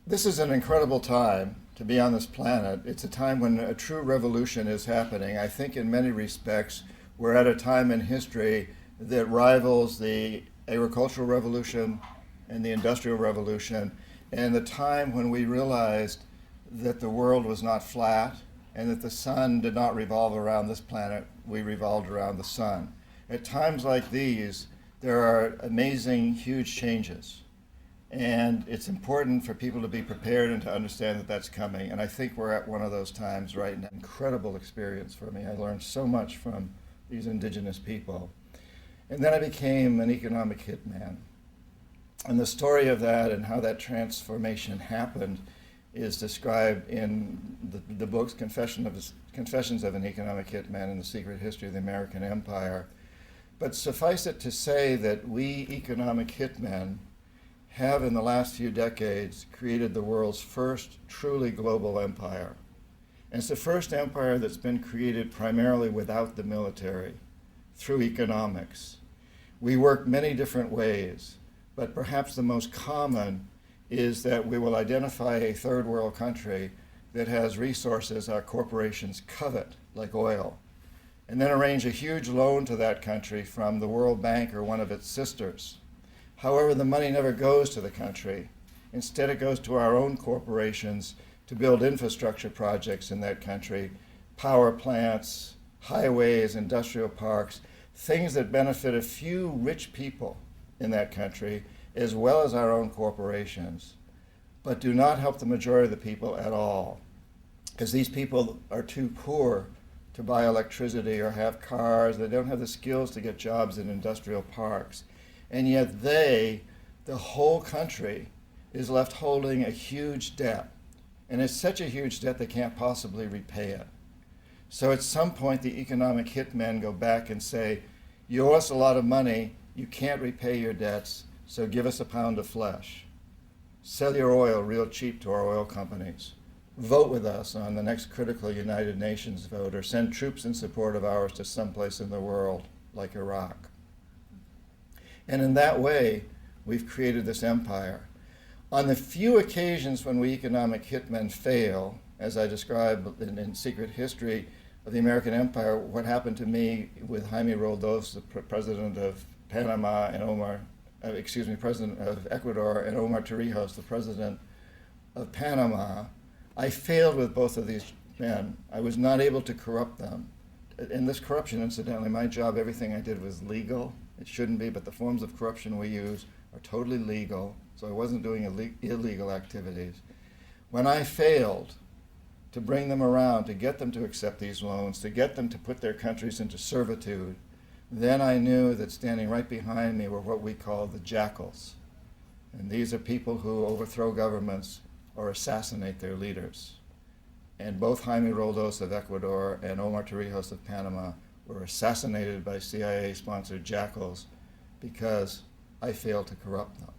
This is an incredible time to be on this planet. It's a time when a true revolution is happening. I think in many respects we're at a time in history that rivals the agricultural revolution and the industrial revolution, and the time when we realized that the world was not flat and that the sun did not revolve around this planet, we revolved around the sun. At times like these, there are amazing, huge changes. And it's important for people to be prepared and to understand that that's coming. And I think we're at one of those times right now. Incredible experience for me. I learned so much from these indigenous people. And then I became an economic hitman. And the story of that and how that transformation happened is described in the books Confessions of an Economic Hitman and The Secret History of the American Empire. But suffice it to say that we economic hitmen have in the last few decades created the world's first truly global empire. And it's the first empire that's been created primarily without the military, through economics. We work many different ways, but perhaps the most common is that we will identify a third world country that has resources our corporations covet, like oil, and then arrange a huge loan to that country from the World Bank or one of its sisters. However, the money never goes to the country. Instead, it goes to our own corporations to build infrastructure projects in that country, power plants, highways, industrial parks, things that benefit a few rich people in that country, as well as our own corporations, but do not help the majority of the people at all, because these people are too poor to buy electricity or have cars. They don't have the skills to get jobs in industrial parks. And yet the whole country, is left holding a huge debt. And it's such a huge debt they can't possibly repay it. So at some point, the economic hitmen go back and say, you owe us a lot of money, you can't repay your debts, so give us a pound of flesh. Sell your oil real cheap to our oil companies. Vote with us on the next critical United Nations vote, or send troops in support of ours to someplace in the world, like Iraq. And in that way, we've created this empire. On the few occasions when we economic hitmen fail, as I described in Secret History of the American Empire, what happened to me with Jaime Roldos, the president of Panama, and president of Ecuador, and Omar Torrijos, the president of Panama, I failed with both of these men. I was not able to corrupt them. In this corruption, incidentally, my job, everything I did was legal. It shouldn't be, but the forms of corruption we use are totally legal, so I wasn't doing illegal activities. When I failed to bring them around, to get them to accept these loans, to get them to put their countries into servitude, then I knew that standing right behind me were what we call the jackals. And these are people who overthrow governments or assassinate their leaders. And both Jaime Roldos of Ecuador and Omar Torrijos of Panama were assassinated by CIA-sponsored jackals because I failed to corrupt them.